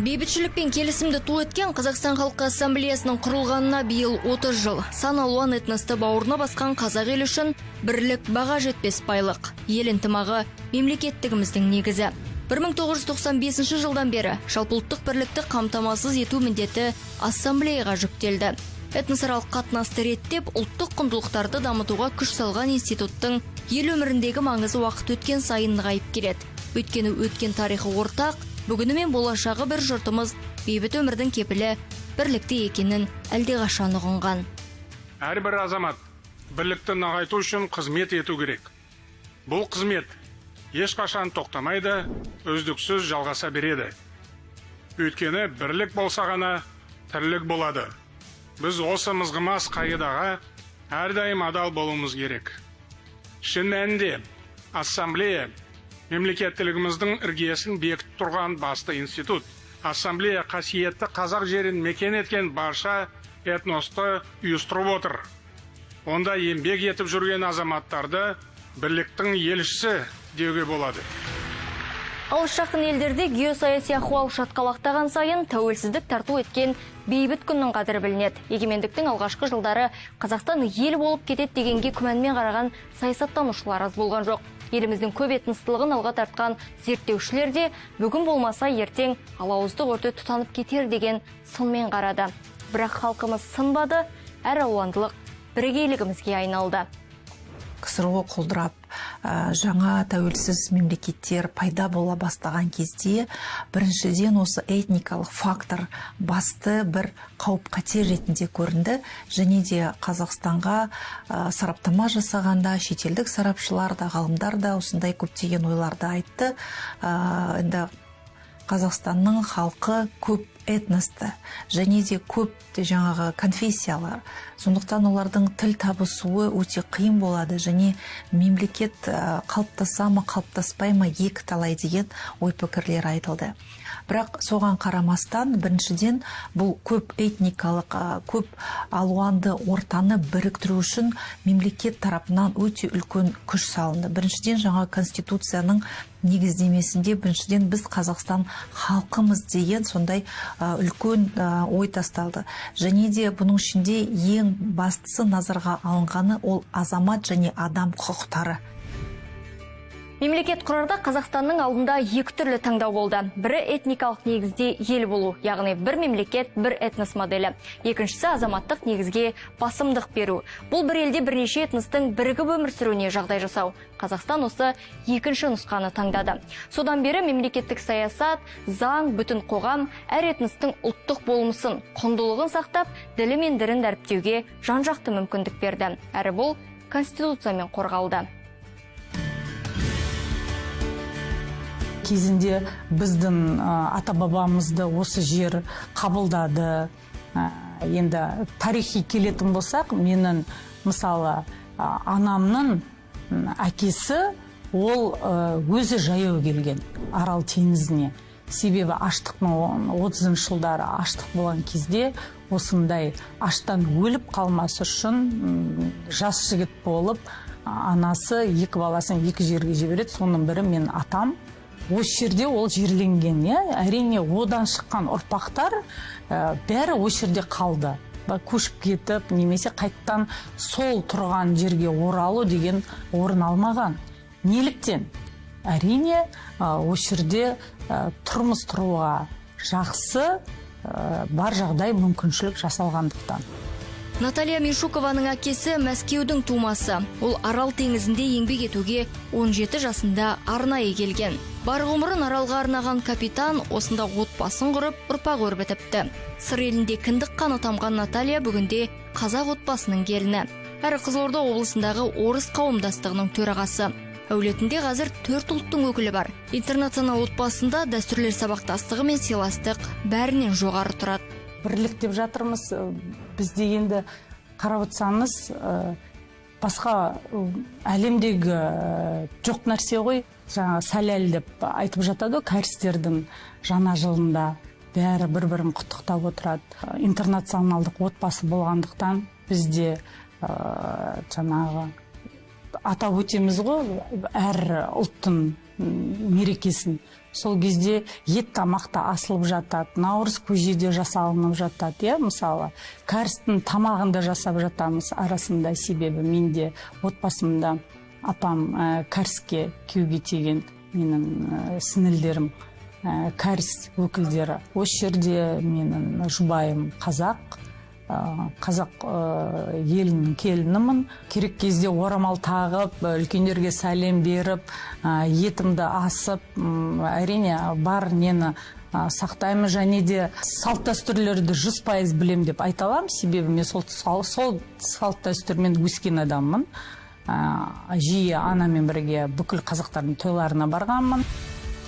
Бейбітшілік пен келісімді ту еткен Қазақстан Халқы Ассамблеясының құрылғанына биыл 30 жыл. Сан алуан этносты бауырына басқан қазақ елі үшін бірлік баға жетпес байлық. Ел ынтымағы мемлекеттігіміздің негізі. 1995 жылдан бері жалпыұлттық бірлікті қамтамасыз ету міндеті ассамблеяға жүктелді. Этносаралық қатынасты реттеп, ұлттық құндылықтарды дамытуға күш салған институттың ел өміріндегі маңызы уақыт өткен сайын нығайып келеді. Өйткені өткен тарихы ортақ, бүгіні мен болашағы бір жұртымыз бейбіт өмірдің кепілі бірлікте екенін әлдеқашан ұғынған. Әрбір азамат бірлікті нығайту үшін қызмет ету керек. Бұл қызмет ешқашан тоқтамайды, үздіксіз жалғаса береді. Өйткені бірлік болса ғана тірлік болады. Біз осы мызғымас қағидаға әрдайым адал болуымыз керек. Шын мәнінде ассамблея мемлекеттілігіміздің іргесін бекітіп тұрған басты институт. Ассамблея қасиетті қазақ жерін мекен еткен барша этносты ұйыстырып отыр. Онда еңбек етіп жүрген азаматтарды бірліктің елшісі деуге болады. Алыс жақын елдерде геосаяси ахуал шатқалақтаған сайын тәуелсіздік тарту еткен бейбіт күннің қадірі білінеді. Егемендіктің алғашқы жылдары Қазақстан ел болып кетеді дегенге күмәнмен қараған саясаттанушылар аз болған жоқ. Еліміздің көп этностылығын алға тартқан зерттеушілер де бүгін болмаса ертең алауыздық өрті тұтанып кетер деген сынмен қарады. Бірақ халқымыз сынбады, әр алуандылық бірегейлігімізге айналды. КСРО құлдырап, жаңа тәуелсіз мемлекеттер пайда бола бастаған кезде біріншіден осы этникалық фактор басты бір қауіп қатер ретінде көрінді. Және де Қазақстанға сараптама жасағанда шетелдік сарапшылар да, ғалымдар да осындай көптеген ойларды айтты. Енді Қазақстанның халқы көп этносты, және де көп жаңағы конфессиялар. Сондықтан олардың тіл табысуы өте қиын болады, және мемлекет қалыптаса ма, қалыптаспай ма екі талай деген ой пікірлер айтылды. Бірақ соған қарамастан, біріншіден бұл көп этникалық, көп алуанды ортаны біріктіру үшін мемлекет тарапынан өте үлкен күш салынды. Біріншіден жаңа конституцияның негіздемесінде біріншіден біз Қазақстан халқымыз деген сондай үлкен ой тасталды. Және де бұның ішінде ең бастысы назарға алынғаны ол азамат және адам құқықтары. Мемлекет құрарда Қазақстанның алдында екі түрлі таңдау болды. Бірі этникалық негізде ел болу, яғни бір мемлекет, бір этнос моделі. Екіншісі азаматтық негізге басымдық беру. Бұл бір елде бірнеше этностың бірігіп өмір сүруіне жағдай жасау. Қазақстан осы екінші нұсқаны таңдады. Содан бері мемлекеттік саясат, заң, бүтін қоғам әр этностың ұлттық болмысын, құндылығын сақтап, ділі мен дірін дәріптеуге жан-жақты мүмкіндік берді. Әрі бұл конституциямен қорғалды. Кезінде біздің ата-бабамызды осы жер қабылдады. Енді тарихи келетін болсақ, менің мысалы анамның әкесі ол өзі жаяу келген Арал теңізіне. Себебі аштықтың 30 жылдары аштық болған кезде осындай аштан өліп қалмасы үшін жас жігіт болып анасы екі баласын екі жерге жібереді. Соның бірі мен атам. Осы жерде ол жерленген, әрине одан шыққан ұрпақтар бәрі осы жерде қалды. Көшіп кетіп, немесе қайттан сол тұрған жерге оралу деген орын алмаған. Неліктен? Әрине осы жерде тұрмыс тұруға жақсы бар жағдай мүмкіншілік жасалғандықтан. Наталья Мишукованың әкесі Мәскеудің тумасы. Ол Арал теңізінде еңбек етуге 17 жасында арнайы келген. Бар ғұмырын Аралға арнаған капитан осында отбасын құрып, ұрпақ өрбітіпті. Сыр елінде кіндік қаны тамған Наталья бүгінде қазақ отбасының келіні. Әрі Қызылорда облысындағы орыс қауымдастығының төрағасы. Әулетінде қазір 4 ұлттың өкілі бар. Интернационал отбасында дәстүрлер сабақтастығы мен сыйластық бәрінен жоғары тұрады. Бірлік деп жатырмыз, бізде енді қарап отырсаңыз, басқа әлемдегі жоқ нәрсе ғой, жаңа сәләл деп айтып жатады, кәрістердің жаңа жылында бәрі бір-бірін құттықтап отырады. Интернационалдық отбасы болғандықтан бізде жаңағы атап өтеміз ғой әр ұлттың мерекесін. сол кезде ет тамақта асылып жатады, наурыз көжеде жасалынып жатады, иә, мысалы кәрістің тамағында жасап жатамыз арасында. Себебі менде отбасымда апам кәріске күйеуге тиген, менің сіңілдерім кәріс өкілдері. Осы жерде менің жұбайым қазақ елінің келінімін. Керек кезде орамал тағып, үлкендерге сәлем беріп, етімді асып, әрине бар нені сақтаймыз, және де салт дәстүрлерді 100% білем деп айта аламын. Себебі мен сол салт дәстүрмен өскен адаммын. Жиі анамен бірге бүкіл қазақтардың тойларына барғанмын.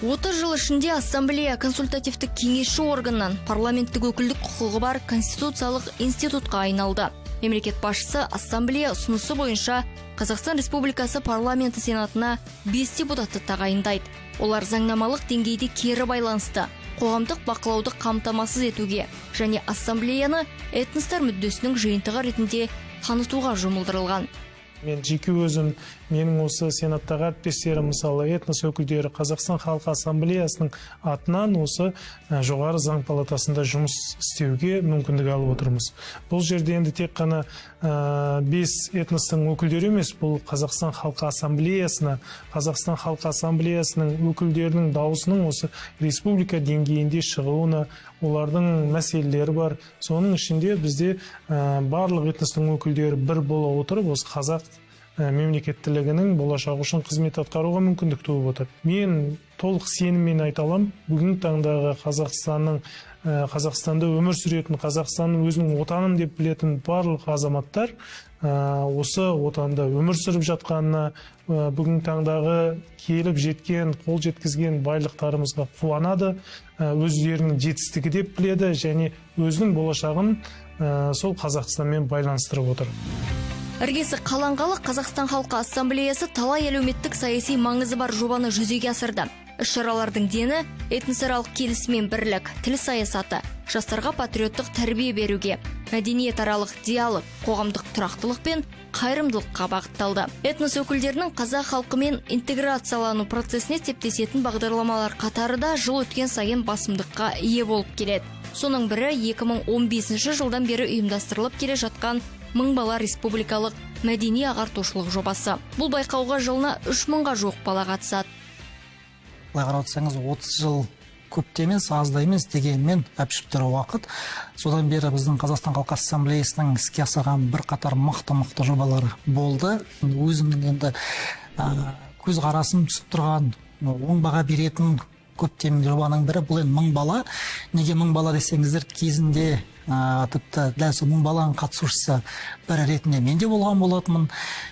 30 жыл ішінде ассамблея консультативтік кеңесші органнан парламенттік өкілдік құқығы бар конституциялық институтқа айналды. Мемлекет басшысы ассамблея ұсынысы бойынша Қазақстан Республикасы парламенті сенатына 5 депутатты тағайындайды. Олар заңнамалық деңгейде кері байланысты, қоғамдық бақылауды қамтамасыз етуге және ассамблеяны этностар мүддесінің жиынтығы ретінде танытуға жұмылдырылған. Мен жеке өзім, менің осы сенаттағы әріптестерім, мысалы этнос өкілдері Қазақстан халқы ассамблеясының атынан осы жоғары заң палатасында жұмыс істеуге мүмкіндік алып отырмыз. Бұл жерде енді тек қана 5 этностың өкілдері емес, бұл Қазақстан халқы ассамблеясына, Қазақстан халқы ассамблеясының өкілдерінің дауысының осы республика деңгейінде шығуына, олардың мәселелері бар. Соның ішінде бізде барлық этностың өкілдері бір бола отырып, осы қазақ мемлекеттілігінің болашағы үшін қызмет атқаруға мүмкіндік туып отыр. Мен толық сеніммен айта аламын, бүгінгі таңдағы Қазақстанда өмір сүретін, Қазақстанның өзінің отаным деп білетін барлық азаматтар осы отанда өмір сүріп жатқанына, бүгінгі таңдағы келіп жеткен, қол жеткізген байлықтарымызға қуанады, өздерінің жетістігі деп біледі және өзінің болашағын сол Қазақстанмен байланыстырып отыр. Іргесі қаланғалы Қазақстан халқы ассамблеясы талай әлеуметтік саяси маңызы бар жобаны жүзеге асырды. Іс-шаралардың дені этносаралық келісім бірлік, тіл саясаты, жастарға патриоттық тәрбие беруге, мәдениетаралық диалог, қоғамдық тұрақтылық пен қайырымдылыққа бағытталды. Этнос өкілдерінің қазақ халқымен интеграциялану процесіне септесетін бағдарламалар қатары да жыл өткен сайын басымдыққа ие болып келеді. Соның бірі 2015 жылдан бері ұйымдастырылып келе жатқан мың бала республикалық мәдени ағартушылық жобасы. Бұл байқауға жылына 3000-ға жуық бала қатысады. Былай қарап отырсаңыз, 30 жыл көп те емес, аз да емес, дегенмен әбішіптер уақыт. Содан бері біздің Қазақстан халқы ассамблеясының іске асырған бірқатар мықты жобалары болды. Өзімнің енді көз қарасын түсіп тұрған, оң баға беретін көптеген жобаның бірі бұл енді 1000 бала. Неге 1000 бала десеңіздер, кезінде тіпті дәл сол 1000 баланың қатысушысы бірі ретінде мен де болған болатынмын.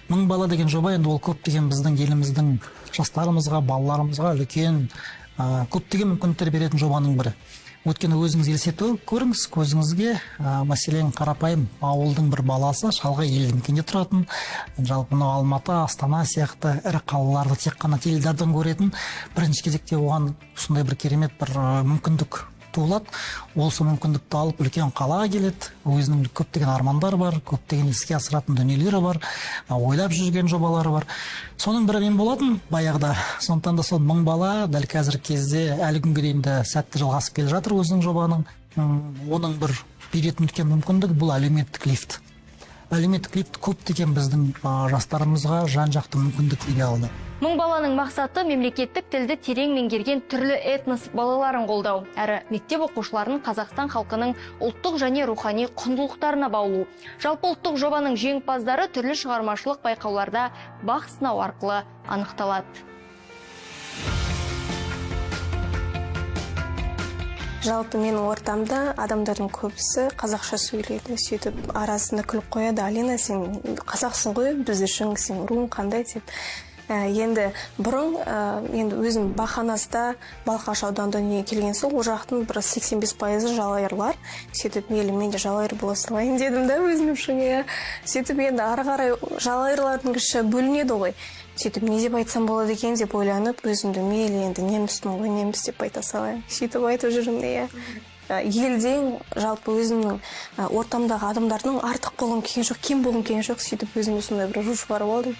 1000 бала деген жоба енді ол көптеген біздің еліміздің жастарымызға, балаларымызға үлкен көптеген мүмкіндіктер беретін жобаның бірі. Өткені өзіңіз елестетіп көріңіз, көзіңізге мәселен қарапайым ауылдың бір баласы шалғай елді мекенде тұратын, жалпы Алматы, Астана сияқты ірі қалаларды тек қана теледидардан көретін, бірінші кезекте оған сондай бір керемет бір мүмкіндік туылады. Ол сол мүмкіндікті алып үлкен қалаға келеді, өзінің көптеген армандар бар, көптеген іске асыратын дүниелері бар, ойлап жүрген жобалары бар. Соның бірі мен болатын баяғыда. Сондықтан да сол 1000 бала дәл қазіргі кезде әлі күнге дейін де сәтті жалғасып келе жатыр өзінің жобаның. Оның бір беретін үлкен мүмкіндік бұл әлеуметтік лифт. Әлеуметтік лифт көптеген біздің жастарымызға жан-жақты мүмкіндік бере алды. 1000 баланың мақсаты мемлекеттік тілді терең меңгерген түрлі этнос балаларын қолдау, әрі мектеп оқушыларын Қазақстан халқының ұлттық және рухани құндылықтарына баулу. Жалпы ұлттық жобаның жеңімпаздары түрлі шығармашылық байқауларда бақ сынау арқылы анықталады. Жалпы менің ортамда адамдардың көбісі қазақша сөйлейді, сөйтіп арасында күліп қояды: Алина, сен қазақсың ғой, біз үшін сен руың қандай деп. Енді бұрын, енді өзім Бақанаста, Балқаш ауданында дүниеге келген соң, ол жақтың бір 85% жалайырлар. Сөйтіп, мейлі мен де жалайыр бола салайын дедім да өзім үшін. Сөйтіп, енді ары қарай жалайырлардың кіші бөлінеді ғой. Сөйтіп, не деп айтсам болады екен деп ойланып, өзімді мейлі енді неміспін ғой, неміс деп айта салайын. Сөйтіп айтып жүрмін. Елден жалпы өзімнің ортамдағы адамдардың артық болғым келген жоқ, кем болғым келген жоқ. Сөйтіп, өзім осындай бір руш бар болдым.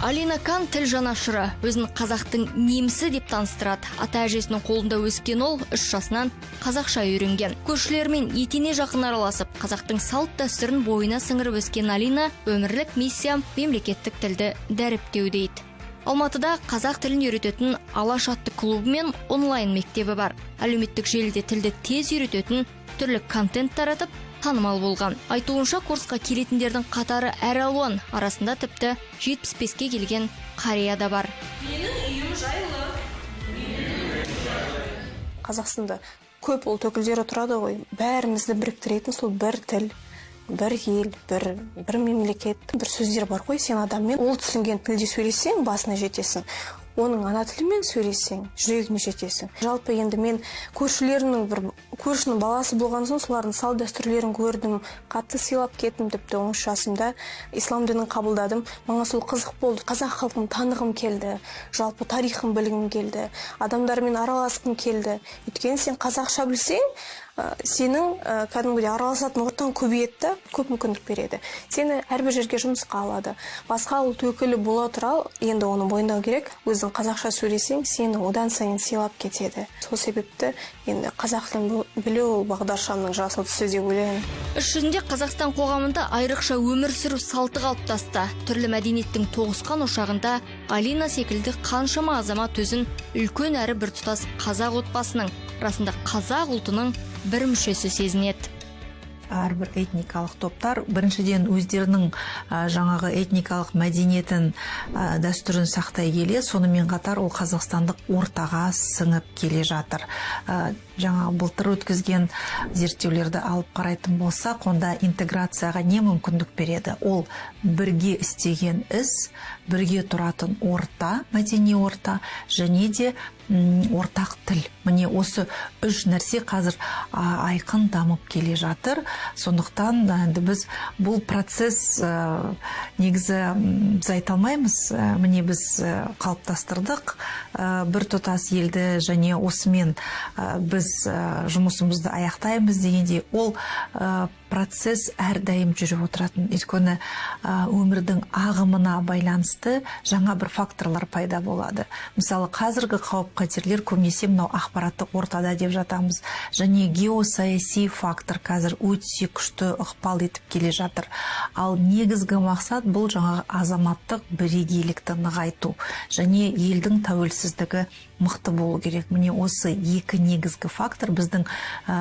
Алина Кан тіл жанашыры, өзін қазақтың немісі деп таныстырады. Ата әжесінің қолында өскен ол 3 жасынан қазақша үйренген. Көршілермен етене жақын араласып, қазақтың салт дәстүрін бойына сіңіріп өскен Алина өмірлік миссия мемлекеттік тілді дәріптеу дейді. Алматыда қазақ тілін үйрететін Алаш атты клубы мен онлайн мектебі бар. Әлеуметтік желіде тілді тез үйрететін түрлі контент таратып, танымал болған. Айтуынша курсқа келетіндердің қатары әр алуан, арасында тіпті 75-ке келген қария да бар. Менің үйім жайлы. Қазақстанда көп ұлт өкілдері тұрады ғой. Бәрімізді біріктіретін сол бір тіл, бір ел, бір мемлекет, бір сөздер бар ғой. Сен адаммен ол түсінген тілде сөйлесең, басына жетесің. Оның ана тілімен сөйлесең, жүрегіне жетесің. Жалпы енді мен көршінің баласы болған соң, солардың салт дәстүрлерін көрдім, қатты сыйлап кеттім, тіпті 13 жасымда ислам дінін қабылдадым. Маған сол қызық болды. Қазақ халқын танығым келді, жалпы тарихын білгім келді, адамдармен араласқым келді. Өйткені сен қазақша білсең, сенің кәдімгідей араласатын ортаң көбейеді, көп мүмкіндік береді. Сені әрбір жерге жұмысқа алады. Басқа ұлт өкілі бола тұра, енді оны мойындау керек. Өзің қазақша сөйлесең, сені одан сайын сыйлап кетеді. Сол себепті енді қазақ тілін білу ол бағдаршамның жасыл түсі деп ойлаймын. Іс жүзінде Қазақстан қоғамында айрықша өмір сүру салты қалыптасты. Түрлі мәдениеттің тоғысқан ошағында Алина секілді қаншама азамат өзін үлкен әрі біртұтас қазақ отбасының, расында қазақ ұлтының бір мүшесі сезінеді. Әрбір этникалық топтар біріншіден өздерінің жаңағы этникалық мәдениетін, дәстүрін сақтай келе, сонымен қатар ол қазақстандық ортаға сіңіп келе жатыр. Жаңа былтыр өткізген зерттеулерді алып қарайтын болсақ, онда интеграцияға не мүмкіндік береді? Ол бірге істеген іс, бірге тұратын орта, мәдени орта, және де ортақ тіл. Міне осы 3 нәрсе қазір айқын дамып келе жатыр. Сондықтан біз бұл процесс негізі біз айта алмаймыз. Міне біз қалыптастырдық бір тұтас елді, және осымен біз жұмысымызды аяқтаймыз дегенде, ол процесс әрдайым жүріп отыратын. Өйткені өмірдің ағымына байланысты жаңа бір факторлар пайда болады. Мысалы, қазіргі қауіп-қатерлер көбінесе мынау ақпараттық ортада деп жатамыз, және геосаяси фактор қазір өте күшті ықпал етіп келе жатыр. Ал негізгі мақсат бұл жаңағы азаматтық бірегейлікті нығайту, және елдің тәуелсіздігі мықты болу керек. Міне осы 2 негізгі фактор біздің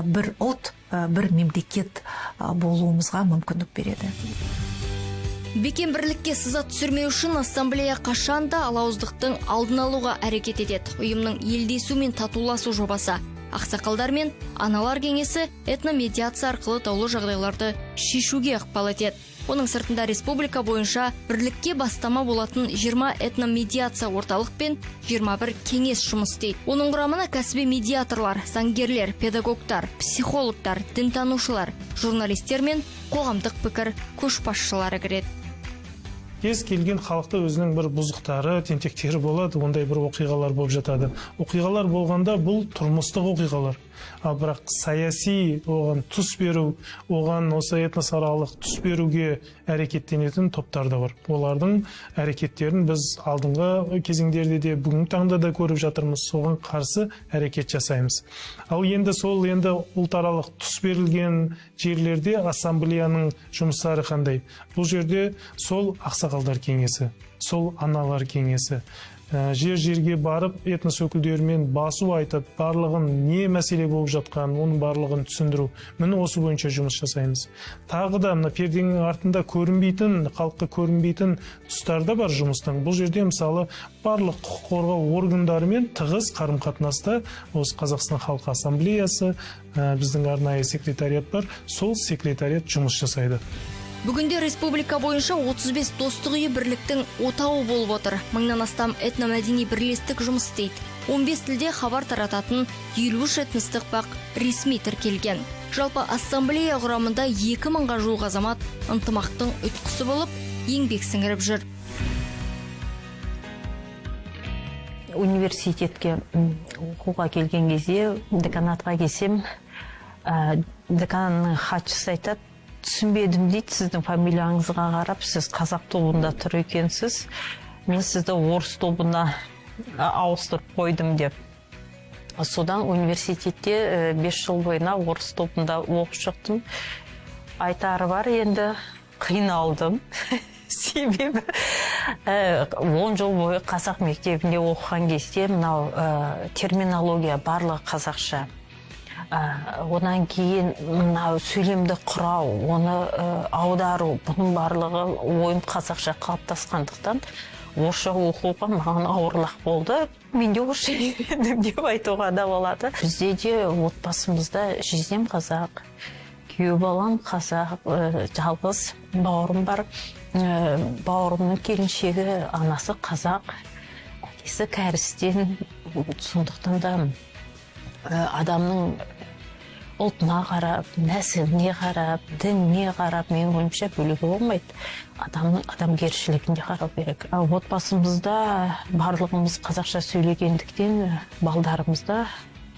бір ұлт, бір мемлекет болуымызға мүмкіндік береді. Бекем бірлікке сыза түсірмеу үшін ассамблея қашанда алауыздықтың алдын алуға әрекет етеді. Ұйымның елдесу мен татуласу жобасы, ақсақалдар мен аналар кеңесі этномедиация арқылы даулы жағдайларды шешуге ықпал етеді. Оның сыртында республика бойынша бірлікке бастама болатын 20 этномедиация орталық пен 21 кеңес жұмыс істейді. Оның құрамына кәсіби медиаторлар, заңгерлер, педагогтар, психологтар, дінтанушылар, журналистер мен қоғамдық пікір көшбасшылары кіреді. Кез келген халықта өзінің бір бұзықтары, тентектері болады, ондай бір оқиғалар болып жатады. Оқиғалар болғанда бұл тұрмыстық оқиғалар. Ал бірақ саяси оған тұс беру, оған осы этносаралық тұс беруге әрекеттенетін топтар да бар. Олардың әрекеттерін біз алдыңғы кезеңдерде де бүгінгі таңда да көріп жатырмыз, соған қарсы әрекет жасаймыз. Ал енді сол ұлтаралық тұс берілген жерлерде ассамблеяның жұмыстары қандай? Бұл жерде сол ақсақалдар кеңесі, сол аналар кеңесі, жер-жерге барып этнос өкілдерімен басу айтып, барлығын не мәселе болып жатқан, оның барлығын түсіндіру. Міне осы бойынша жұмыс жасаймыз. Тағы да мына перденің артында көрінбейтін, халыққа көрінбейтін тұстарда бар жұмыстың. Бұл жерде мысалы барлық құқық қорғау органдарымен тығыз қарым-қатынаста осы Қазақстан халқы ассамблеясы, біздің арнайы секретариат бар, сол секретариат жұмыс жасайды. Бүгінде республика бойынша 35 достық үйі бірліктің отауы болып отыр. 1000-нан астам этномәдени бірлестік жұмыс істейді. 15 тілде хабар тарататын 53 этностық бақ ресми тіркелген. Жалпы ассамблея құрамында 2000-ға жуық азамат ынтымақтың ұйытқысы болып, еңбек сіңіріп жүр. Университетке оқуға келген кезде, деканатқа келсем, деканның хатшысы айтады, түсінбедім дейді, сіздің фамилияңызға қарап, сіз қазақ тобында тұр екенсіз, мен сізді орыс тобына ауыстырып қойдым деп. Содан университетте 5 жыл бойына орыс тобында оқып шықтым. Айтары бар, енді қиналдым. Себебі 10 жыл бойы қазақ мектебінде оқыған кезде мынау терминология барлығы қазақша. Онан кейін мынау сөйлемді құрау, оны аудару, бұның барлығы ойым қазақша қалыптасқандықтан орысша оқуға маған ауырлық болды. Мен де орысша үйрендім деп айтуға да болады. Бізде де отбасымызда жездем қазақ, күйеу балам қазақ, жалғыз бауырым бар. Бауырымның келіншегі анасы қазақ, әкесі кәрістен. Сондықтан да адамның ұлтына қарап, нәсіліне қарап, дініне қарап, мен ойымша бөлуге болмайды. Адамгершілігінде қарау керек. Отбасымызда барлығымыз қазақша сөйлегендіктен, балдарымыз да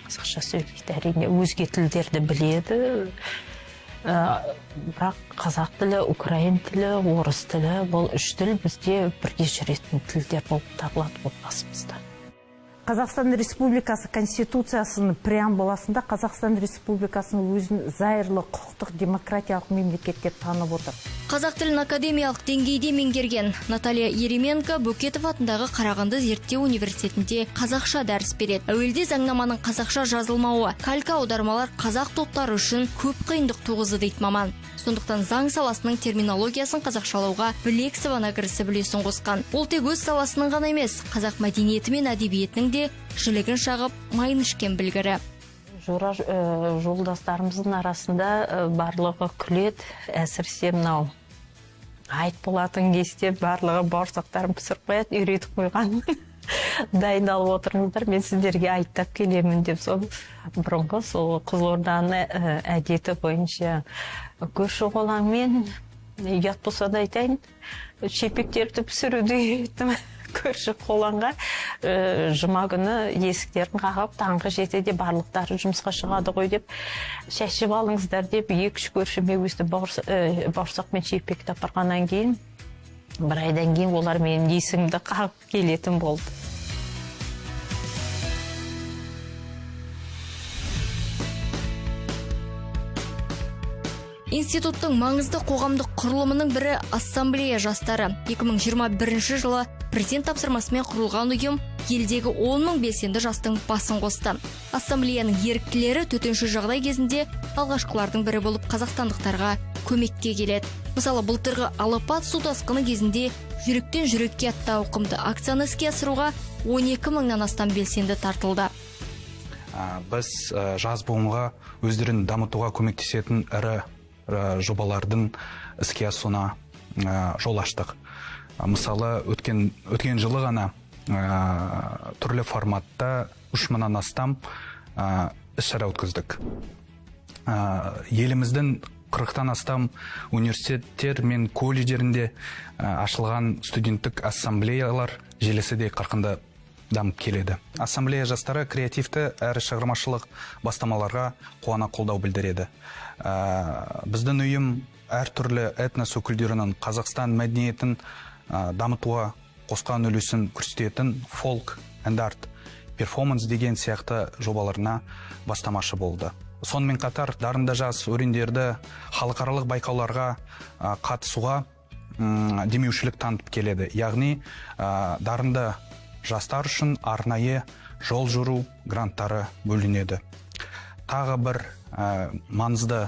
қазақша сөйлейді. Әрине өзге тілдерді біледі. Бірақ қазақ тілі, украин тілі, орыс тілі, бұл 3 тіл бізде бірге жүретін тілдер болып табылады отбасымызда. Қазақстан Республикасы Конституциясының преамбуласында Қазақстан Республикасының өзін зайырлы құқықтық демократиялық мемлекет деп танып отыр. Қазақ тілін академиялық деңгейде меңгерген Наталья Еременко Бөкетов атындағы Қарағанды зерттеу университетінде қазақша дәріс береді. Әуелде заңнаманың қазақша жазылмауы, калька аудармалар қазақ топтары үшін көп қиындық туғызды дейді маман. Сондықтан заң саласының терминологиясын қазақшалауға білек сыбана кірісіп үлесін қосқан. Ол тек өз саласының ғана емес, қазақ мәдениеті мен әдебиетінің де жілігін шағып майын ішкен білгірі. Жолдастарымыздың арасында барлығы күледі, әсіресе мынау айт болатын кезде барлығы бауырсақтарын пісіріп қояды, үйретіп қойған. Дайындалып отырыңыздар, мен сіздерге айттап келемін деп. Сол бұрынғы сол Қызылорданың әдеті бойынша көрші қолаңмен ұят болса да айтайын, шепектерді пісіруді үйреттім. Көрші қолаңға жұма күні есіктерін қағып, таңғы 7-де барлықтары жұмысқа шығады ғой деп, шәшіп алыңыздар деп, 2-3 көршіме өсті бауырсақ мен шепекті апарғаннан кейін, бір айдан кейін олар менің есігімді қағып келетін болды. Институттың маңызды қоғамдық құрылымының бірі ассамблея жастары. 2021 жылы президент тапсырмасымен құрылған ұйым елдегі 10 мың белсенді жастың басын қосты. Ассамблеяның еріктілері төтенше жағдай кезінде алғашқылардың бірі болып қазақстандықтарға көмекке келеді. Мысалы, былтырғы алапат су тасқыны кезінде жүректен жүрекке атты ауқымды акцияны іске асыруға 12 мыңнан астам белсенді тартылды. Біз жас буынға өздерін дамытуға көмектесетін ірі жобалардың іске асуына жол аштық. Мысалы, өткен жылы ғана түрлі форматта 3 мыңнан астам іс-шара өткіздік. Еліміздің 40-тан астам университеттер мен колледждерінде ашылған студенттік ассамблеялар желісі де қарқынды дамып келеді. Ассамблея жастары креативті әрі шығармашылық бастамаларға қуана қолдау білдіреді. Біздің ұйым әртүрлі этнос өкілдерінің Қазақстан мәдениетін дамытуға қосқан үлесін көрсететін фолк, әндарт, перформанс деген сияқты жобаларына бастамашы болды. Сонымен қатар дарынды жас өрендерді халықаралық байқауларға қатысуға демеушілік танытып келеді. Яғни дарынды жастар үшін арнайы жол жүру гранттары бөлінеді. Тағы бір маңызды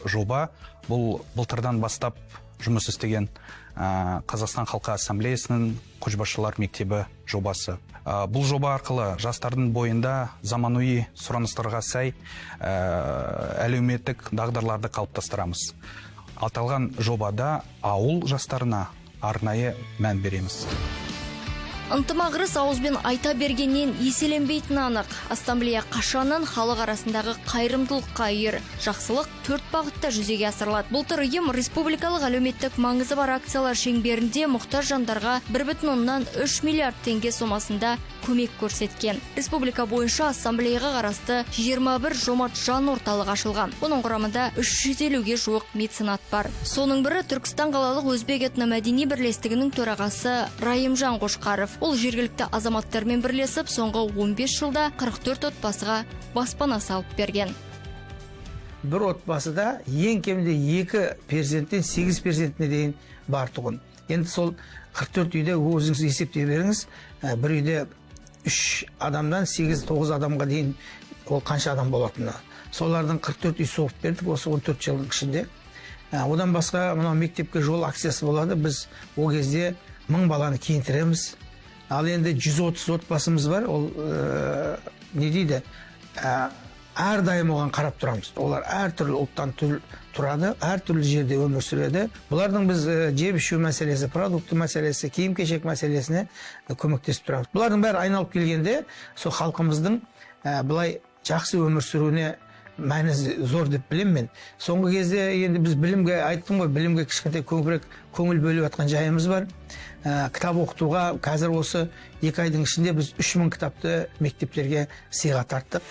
жоба бұл былтырдан бастап жұмыс істеген Қазақстан халқы ассамблеясының көшбасшылар мектебі жобасы. Бұл жоба арқылы жастардың бойында заманауи сұраныстарға сай әлеуметтік дағдыларды қалыптастырамыз. Аталған жобада ауыл жастарына арнайы мән береміз. Ынтымағырыс ауызбен айта бергеннен еселенбейтіні анық. Ассамблея қашаннан халық арасындағы қайырымдылыққа үйір. Жақсылық 4 бағытта жүзеге асырылады. Былтыр ұйым республикалық әлеуметтік маңызы бар акциялар шеңберінде мұқтаж жандарға 1,3 миллиард теңге сомасында көмек көрсеткен. Республика бойынша ассамблеяға қарасты 21 жомарт жан орталығы ашылған. Оның құрамында 350-ге жуық меценат бар. Соның бірі Түркістан қалалық өзбек этномәдени бірлестігінің төрағасы Райымжан Қошқаров. Ол жергілікті азаматтармен бірлесіп, соңғы 15 жылда 44 отбасыға баспана салып берген. Бір отбасыда ең кемінде 2 перзенттен 8 перзентіне дейін бар тұғын. Енді сол 44 үйде өзіңіз есептей беріңіз, бір үйде 3 адамдан 8-9 адамға дейін ол қанша адам болатыны. Солардың 44 үй соғып бердік осы 14 жылдың ішінде. Одан басқа мынау мектепке жол акциясы болады. Біз ол кезде 1000 баланы киіндіреміз. Ал енді 130 отбасымыз бар. Ол не дейді? Әрдайым оған қарап тұрамыз. Олар әртүрлі ұлттан тұрады, әртүрлі жерде өмір сүреді. Бұлардың біз жеп ішу мәселесі, продукты мәселесі, киім-кешек мәселесіне көмектесіп тұрамыз. Бұлардың бәрі айналып келгенде, сол халқымыздың бұлай жақсы өмір сүруіне мәнісі зор деп білем мен. Соңғы кезде енді біз білімге, айттым ғой, білімге кішкентай көбірек көңіл бөліп жатқан жайымыз бар. Кітап оқытуға қазір осы 2 айдың ішінде біз 3000 кітапты мектептерге сыйға тарттық.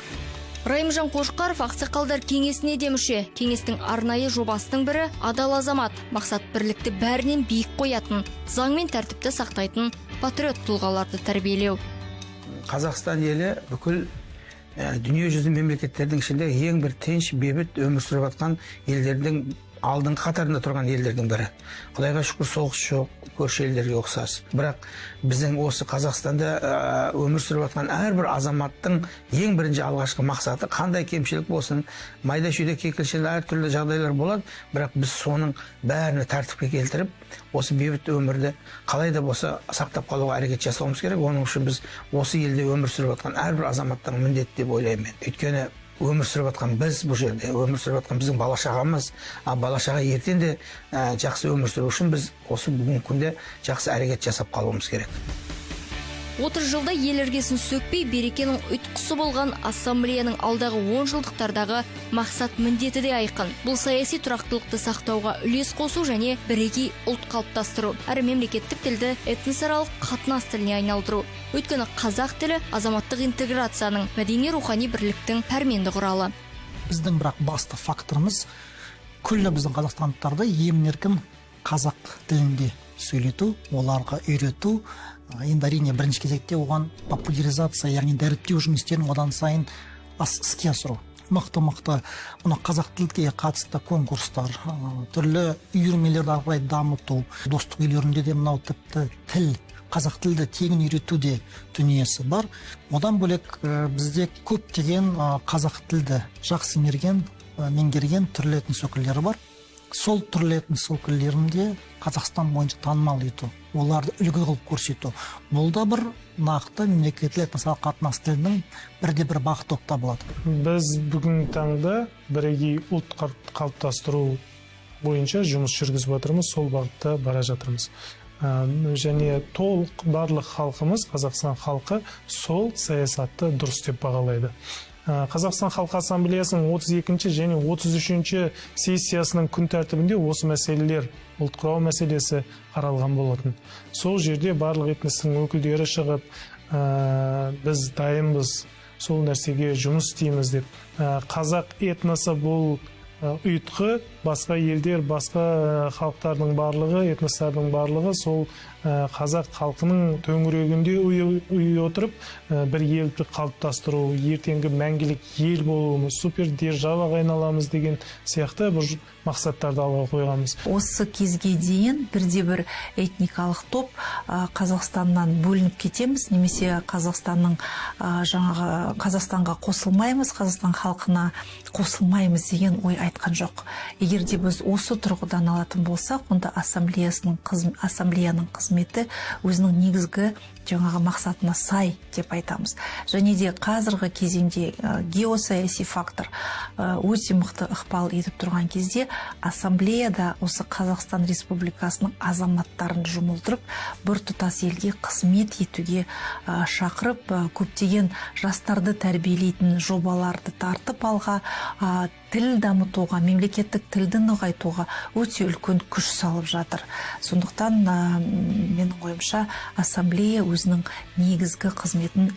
Райымжан Қошқаров ақсақалдар кеңесіне де мүше. Кеңестің арнайы жобасының бірі адал азамат. Мақсат бірлікті бәрінен биік қоятын, заң мен тәртіпті сақтайтын патриот тұлғаларды тәрбиелеу. Қазақстан елі бүкіл дүние жүзі мемлекеттердің ішінде ең бір тыныш, бейбіт өмір сүріп жатқан елдердің алдыңғы қатарында тұрған елдердің бірі. Құдайға шүкір соғыс жоқ, көрші елдерге ұқсас. Бірақ біздің осы Қазақстанда өмір сүріп жатқан әрбір азаматтың ең бірінші алғашқы мақсаты қандай кемшілік болсын, майда-шүйде кекілшілі әртүрлі жағдайлар болады, бірақ біз соның бәріне тәртіпке келтіріп, осы бейбіт өмірді қалай да болса сақтап қалуға әрекет жасауымыз керек. Оның үшін біз осы елде өмір сүріп жатқан әрбір азаматтың міндеті деп ойлаймын мен. Өйткені өмір сүріп жатқан біз бұл жерде, өмір сүріп жатқан біздің бала-шағамыз, бала-шаға ертең де жақсы өмір сүру үшін біз осы бүгінгі күнде жақсы әрекет жасап қалуымыз керек. 30 жылда ел іргесін сөкпей, берекенің ұйтқысы болған ассамблеяның алдағы 10 жылдықтардағы мақсат міндеті де айқын. Бұл саяси тұрақтылықты сақтауға үлес қосу және бірегей ұлт қалыптастыру, әрі мемлекеттік тілді этносаралық қатынас тіліне айналдыру. Өйткені қазақ тілі азаматтық интеграцияның, мәдени-рухани бірліктің пәрменді құралы. Біздің бірақ басты факторымыз күллі біздің қазақстандықтарды емін-еркін қазақ тілінде сөйлету, оларға үйрету. Енді әрине бірінші кезекте оған популяризация, яғни дәріптеу жұмыстерін одан сайын іске асыру. Мықты мына қазақ тілге қатысты конкурстар, түрлі үйірмелерді ары қарай дамыту, достық үйлерінде де мынау тіпті тіл, қазақ тілді тегін үйрету де дүниесі бар. Одан бөлек бізде көптеген қазақ тілді жақсы меңгерген түрлі этнос өкілдері бар. Сол түрлі этнос өкілдерінде Қазақстан бойынша танымал ету, оларды үлгі қылып көрсету. Бұл да бір нақты мемлекеттік этносаралық қатынас тілінің бірде-бір бағыты болып табылады. Біз бүгінгі таңда бірегей ұлт қалыптастыру бойынша жұмыс жүргізіп жатырмыз, сол бағытта бара жатырмыз. Және толық барлық халқымыз, Қазақстан халқы сол саясатты дұрыс деп бағалайды. Қазақстан халқы ассамблеясының 32-ші және 33-ші сессиясының күн тәртібінде осы мәселелер, ұлт құрау мәселесі қаралған болатын. Сол жерде барлық этностың өкілдері шығып, біз дайынбыз, сол нәрсеге жұмыс істейміз деп. Қазақ этносы бұл ұйытқы, басқа елдер, басқа халықтардың барлығы, этностардың барлығы сол қазақ халқының төңірегінде ұйы отырып, бір елді қалыптастыру, ертеңгі мәңгілік ел болуымыз, супер державаға айналамыз деген сияқты бір мақсаттарды алға қойғанбыз. Осы кезге дейін бірде-бір этникалық топ Қазақстаннан бөлініп кетеміз, немесе Қазақстанның Қазақстанға қосылмаймыз, Қазақстан халқына қосылмаймыз деген ой айтқан жоқ. Егер де біз осы тұрғыдан алатын болсақ, онда ассамблеяның қызметі өзінің негізгі жаңағы мақсатына сай деп айтамыз. Және де қазіргі кезеңде геосаяси фактор өте мықты ықпал етіп тұрған кезде ассамблеяда осы Қазақстан Республикасының азаматтарын жұмылдырып, бір тұтас елге қызмет етуге шақырып, көптеген жастарды тәрбиелейтін жобаларды тартып алға, тіл дамытуға, мемлекеттік тілді нығайтуға өте үлкен күш салып жатыр. Сондықтан менің ойымша ассамблея өзінің негізгі қызметін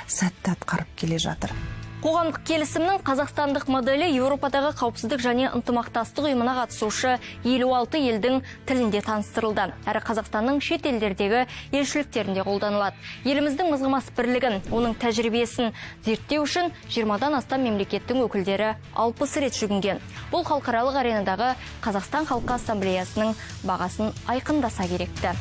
сәтті атқарып келе жатыр. Қоғамдық келісімнің қазақстандық моделі Еуропадағы қауіпсіздік және ынтымақтастық ұйымына қатысушы 56 елдің тілінде таныстырылды. Әрі Қазақстанның шет елдердегі елшіліктерінде қолданылады. Еліміздің мызғымас бірлігін, оның тәжірибесін зерттеу үшін 20-дан астам мемлекеттің өкілдері 60 рет жүгінген. Бұл халықаралық аренадағы Қазақстан Халқы Ассамблеясының бағасын айқындаса керекті.